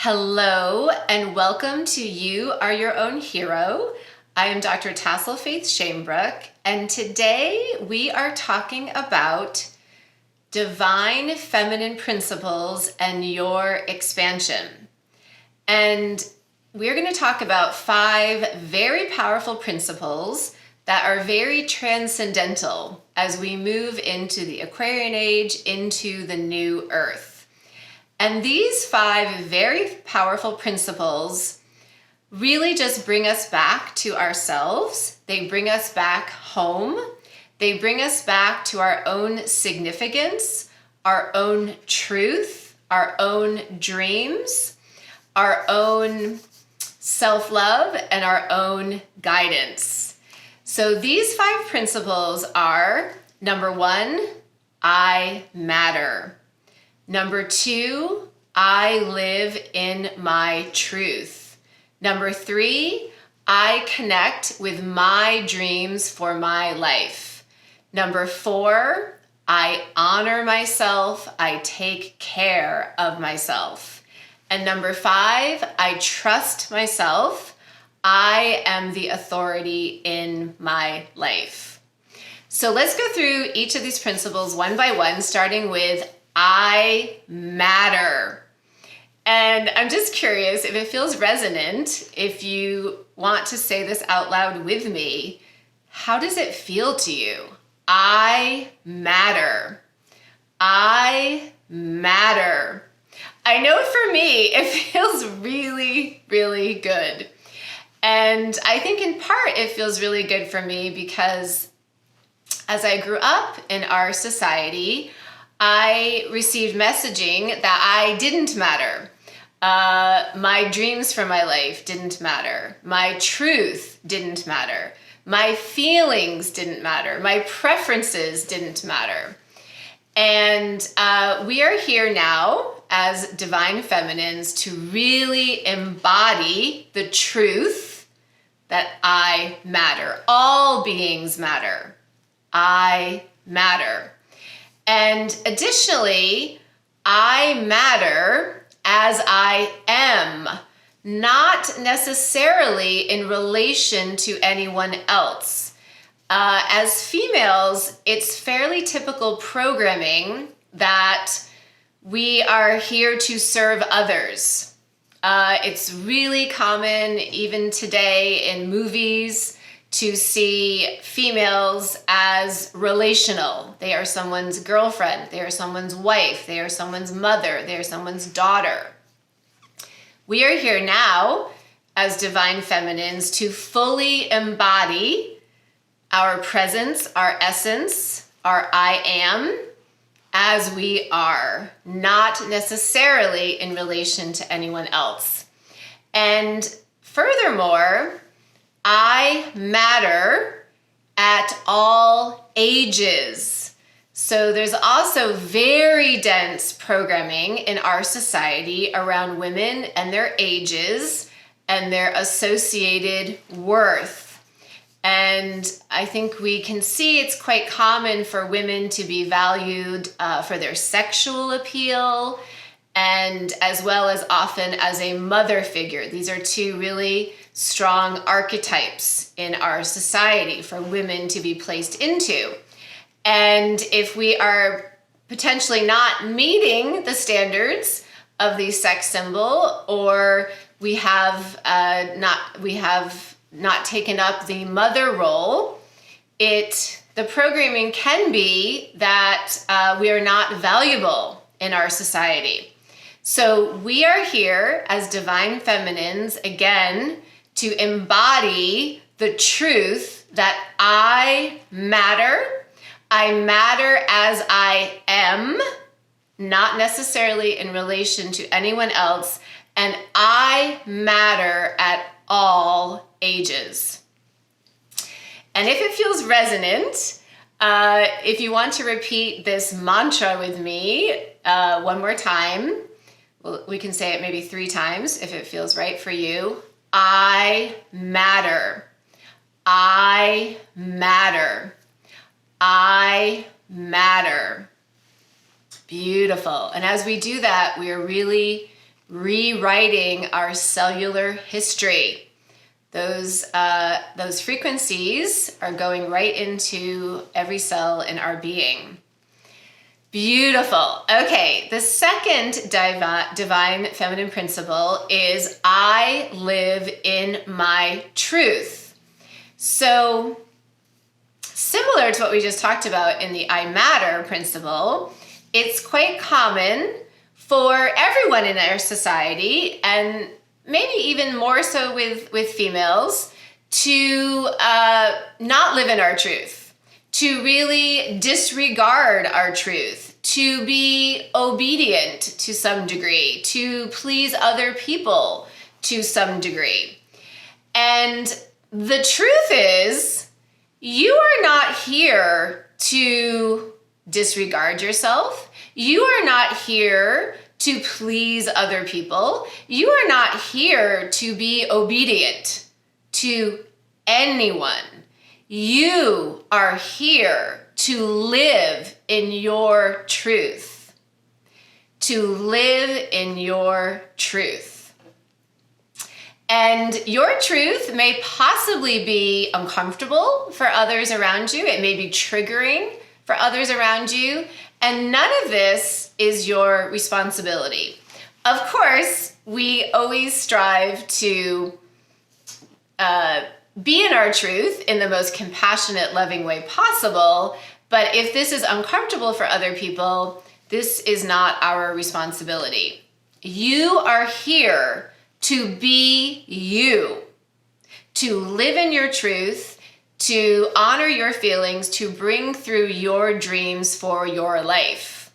Hello and welcome to You Are Your Own Hero. I am Dr. Tassel Faith Shamebrook, and today we are talking about divine feminine principles and your expansion. And we're going to talk about 5 very powerful principles that are very transcendental as we move into the Aquarian age, into the new earth. And these 5 very powerful principles really just bring us back to ourselves. They bring us back home. They bring us back to our own significance, our own truth, our own dreams, our own self-love, and our own guidance. So these 5 principles are, number 1, I matter. Number 2, I live in my truth. Number 3, I connect with my dreams for my life. Number 4, I honor myself. I take care of myself. And number 5, I trust myself. I am the authority in my life. So let's go through each of these principles one by one, starting with I matter. And I'm just curious if it feels resonant, if you want to say this out loud with me, how does it feel to you? I matter. I matter. I know for me, it feels really, really good. And I think in part it feels really good for me because as I grew up in our society, I received messaging that I didn't matter. My dreams for my life didn't matter. My truth didn't matter. My feelings didn't matter. My preferences didn't matter. And we are here now as divine feminines to really embody the truth that I matter. All beings matter. I matter. And additionally, I matter as I am, not necessarily in relation to anyone else. As females, it's fairly typical programming that we are here to serve others. It's really common even today in movies to see females as relational. They are someone's girlfriend, they are someone's wife, they are someone's mother, they are someone's daughter. We are here now as divine feminines to fully embody our presence, our essence, our I am as we are, not necessarily in relation to anyone else. And furthermore, I matter at all ages. So there's also very dense programming in our society around women and their ages and their associated worth. And I think we can see it's quite common for women to be valued for their sexual appeal and as well as often as a mother figure. These are 2 really strong archetypes in our society for women to be placed into. And if we are potentially not meeting the standards of the sex symbol, or we have not taken up the mother role, the programming can be that we are not valuable in our society. So we are here as divine feminines, again, to embody the truth that I matter. I matter as I am, not necessarily in relation to anyone else, and I matter at all ages. And if it feels resonant, if you want to repeat this mantra with me one more time, well, we can say it maybe 3 times if it feels right for you. I matter. I matter. I matter. Beautiful. And as we do that, we are really rewriting our cellular history. Those frequencies are going right into every cell in our being. Beautiful. Okay, the second divine feminine principle is I live in my truth. So similar to what we just talked about in the I matter principle, it's quite common for everyone in our society, and maybe even more so with females, to not live in our truth, to really disregard our truth, to be obedient to some degree, to please other people to some degree. And the truth is, you are not here to disregard yourself. You are not here to please other people. You are not here to be obedient to anyone. You are here to live in your truth. To live in your truth. And your truth may possibly be uncomfortable for others around you. It may be triggering for others around you. And none of this is your responsibility. Of course, we always strive to be in our truth in the most compassionate, loving way possible. But if this is uncomfortable for other people, this is not our responsibility. You are here to be you, to live in your truth, to honor your feelings, to bring through your dreams for your life.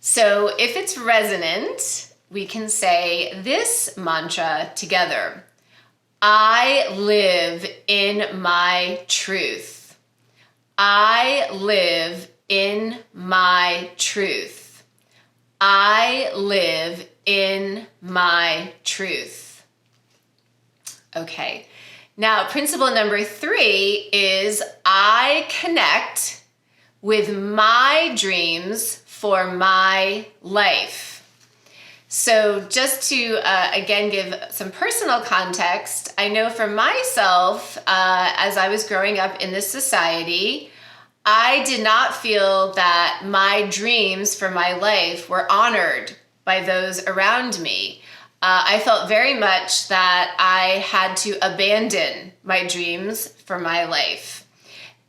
So if it's resonant, we can say this mantra together. I live in my truth. I live in my truth. I live in my truth. Okay. Now, principle number 3 is I connect with my dreams for my life. So just to, again, give some personal context, I know for myself, as I was growing up in this society, I did not feel that my dreams for my life were honored by those around me. I felt very much that I had to abandon my dreams for my life.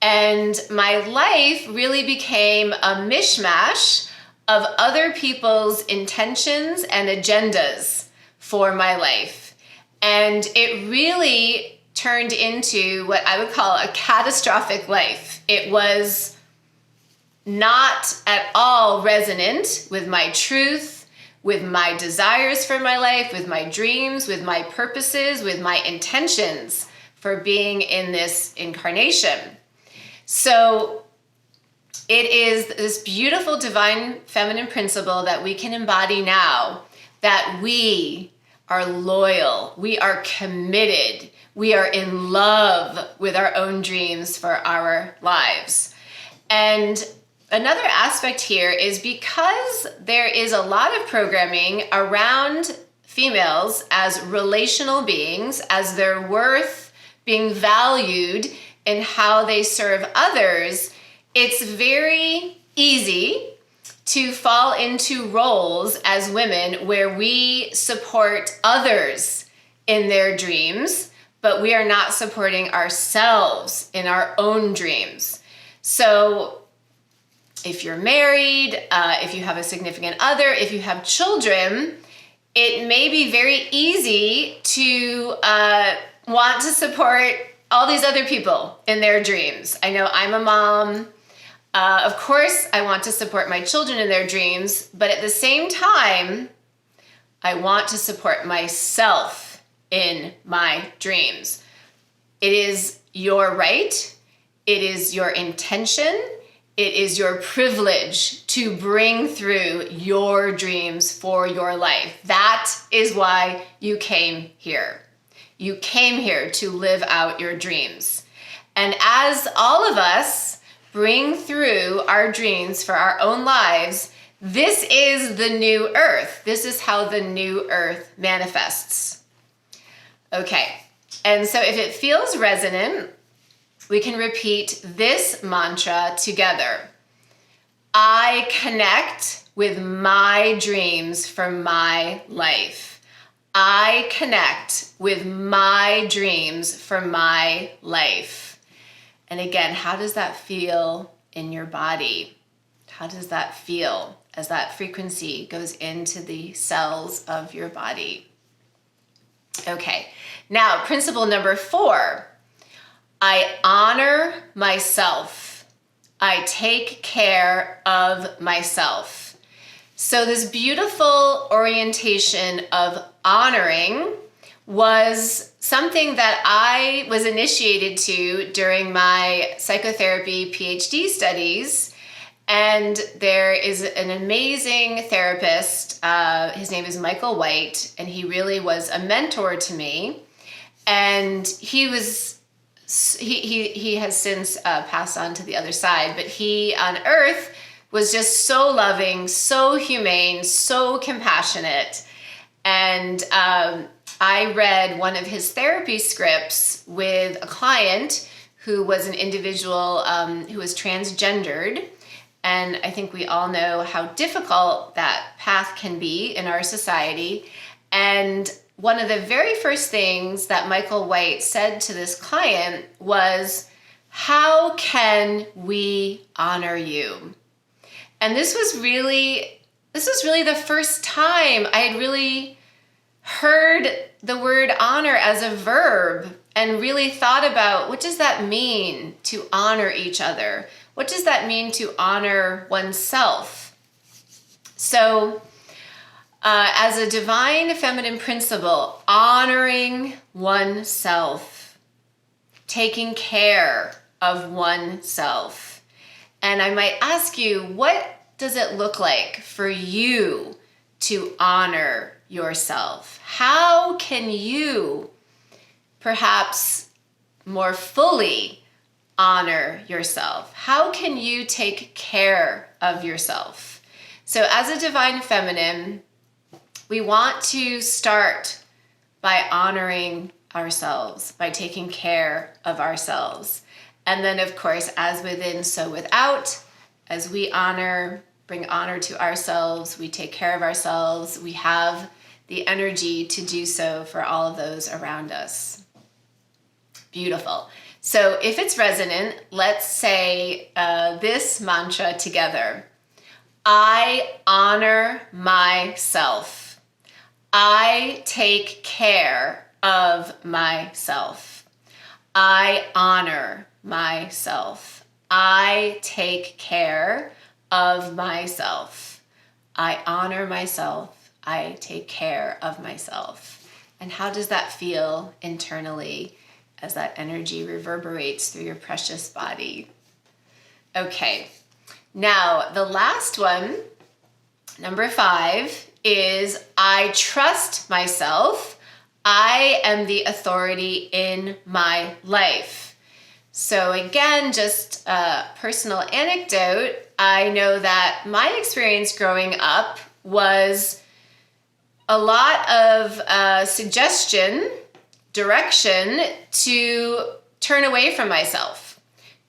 And my life really became a mishmash of other people's intentions and agendas for my life. And it really turned into what I would call a catastrophic life. It was not at all resonant with my truth, with my desires for my life, with my dreams, with my purposes, with my intentions for being in this incarnation. So it is this beautiful divine feminine principle that we can embody now, that we are loyal, we are committed, we are in love with our own dreams for our lives. And another aspect here is because there is a lot of programming around females as relational beings, as their worth being valued in how they serve others, it's very easy to fall into roles as women where we support others in their dreams, but we are not supporting ourselves in our own dreams. So if you're married, if you have a significant other, if you have children, it may be very easy to want to support all these other people in their dreams. I know I'm a mom. Of course, I want to support my children in their dreams, but at the same time, I want to support myself in my dreams. It is your right. It is your intention. It is your privilege to bring through your dreams for your life. That is why you came here. You came here to live out your dreams. And as all of us bring through our dreams for our own lives, This is the new earth. This is how the new earth manifests. Okay, and so if it feels resonant, we can repeat this mantra together. I connect with my dreams for my life. I connect with my dreams for my life. And again, how does that feel in your body? How does that feel as that frequency goes into the cells of your body? Okay, now principle number 4. I honor myself. I take care of myself. So this beautiful orientation of honoring was something that I was initiated to during my psychotherapy PhD studies. And there is an amazing therapist. His name is Michael White, and he really was a mentor to me. And he has since passed on to the other side, but he on Earth was just so loving, so humane, so compassionate. And I read one of his therapy scripts with a client who was an individual who was transgendered. And I think we all know how difficult that path can be in our society. And one of the very first things that Michael White said to this client was, how can we honor you? And this was really the first time I had really heard the word honor as a verb and really thought about, what does that mean to honor each other? What does that mean to honor oneself? So, as a divine feminine principle, honoring oneself, taking care of oneself. And I might ask you, what does it look like for you to honor yourself? How can you perhaps more fully honor yourself? How can you take care of yourself? So as a divine feminine, we want to start by honoring ourselves, by taking care of ourselves. And then, of course, as within, so without, as we bring honor to ourselves, we take care of ourselves, we have the energy to do so for all of those around us. Beautiful. So if it's resonant, let's say this mantra together. I honor myself. I take care of myself. I honor myself. I take care of myself. I honor myself. I take care of myself. And how does that feel internally as that energy reverberates through your precious body? Okay, now the last one, number 5, is I trust myself. I am the authority in my life. So again, just a personal anecdote. I know that my experience growing up was a lot of suggestion, direction to turn away from myself,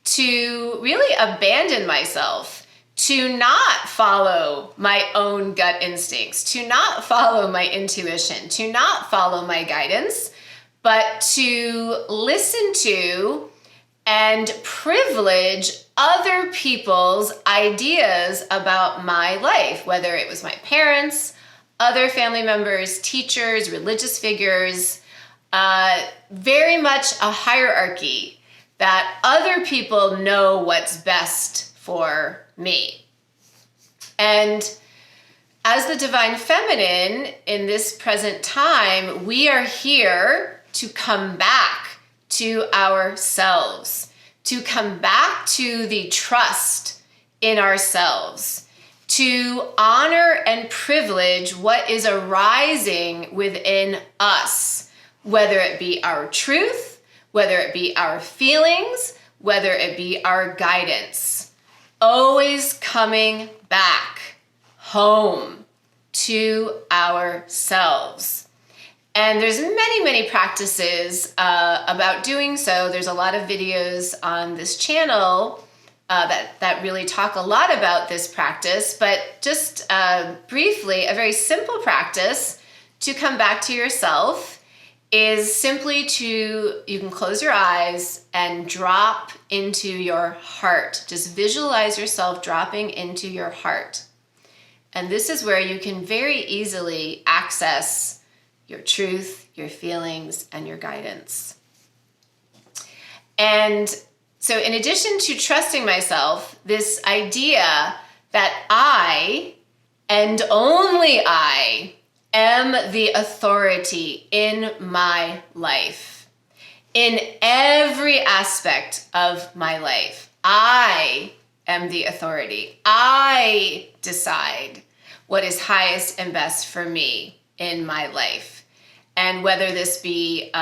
to really abandon myself, to not follow my own gut instincts, to not follow my intuition, to not follow my guidance, but to listen to and privilege other people's ideas about my life, whether it was my parents, other family members, teachers, religious figures, very much a hierarchy that other people know what's best for me. And as the divine feminine in this present time, we are here to come back to ourselves, to come back to the trust in ourselves, to honor and privilege what is arising within us, whether it be our truth, whether it be our feelings, whether it be our guidance. Always coming back home to ourselves. And there's many practices about doing so. There's a lot of videos on this channel that really talk a lot about this practice, but just briefly, a very simple practice to come back to yourself is simply you can close your eyes and drop into your heart. Just visualize yourself dropping into your heart. And this is where you can very easily access your truth, your feelings, and your guidance. And so in addition to trusting myself, this idea that I, and only I, am the authority in my life, in every aspect of my life. I am the authority. I decide what is highest and best for me in my life. And whether this be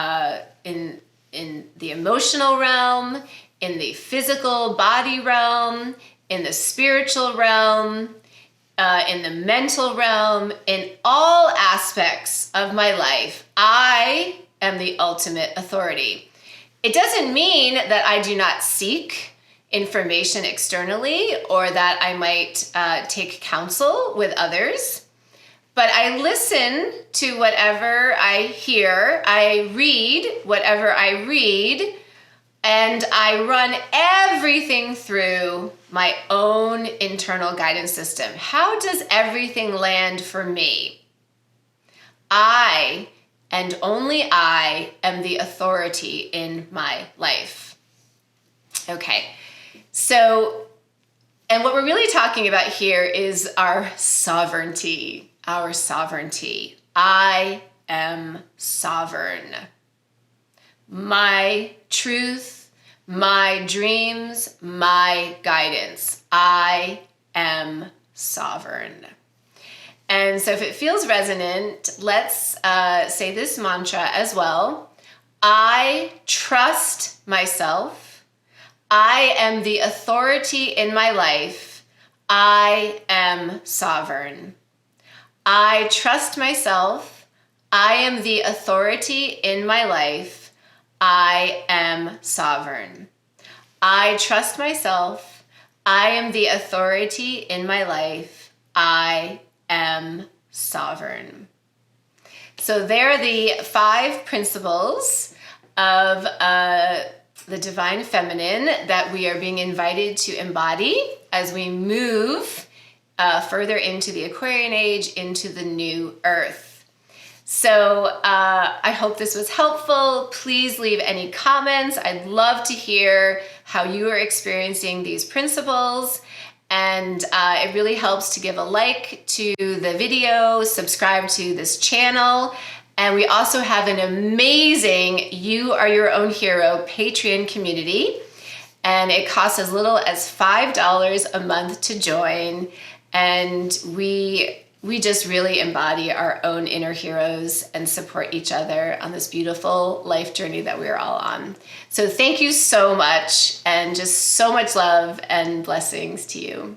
in the emotional realm, in the physical body realm, in the spiritual realm, in the mental realm, in all aspects of my life, I am the ultimate authority. It doesn't mean that I do not seek information externally or that I might take counsel with others, but I listen to whatever I hear, I read whatever I read, and I run everything through my own internal guidance system. How does everything land for me? I, and only I, am the authority in my life. Okay, so, and what we're really talking about here is our sovereignty. Our sovereignty. I am sovereign. My truth, my dreams, my guidance. I am sovereign. And so if it feels resonant, let's say this mantra as well. I trust myself. I am the authority in my life. I am sovereign. I trust myself. I am the authority in my life. I am sovereign. I trust myself. I am the authority in my life. I am sovereign. So there are the 5 principles of the divine feminine that we are being invited to embody as we move further into the Aquarian age, into the new earth. So I hope this was helpful. Please leave any comments. I'd love to hear how you are experiencing these principles. And it really helps to give a like to the video, subscribe to this channel. And we also have an amazing You Are Your Own Hero Patreon community. And it costs as little as $5 a month to join. And we just really embody our own inner heroes and support each other on this beautiful life journey that we're all on. So thank you so much, and just so much love and blessings to you.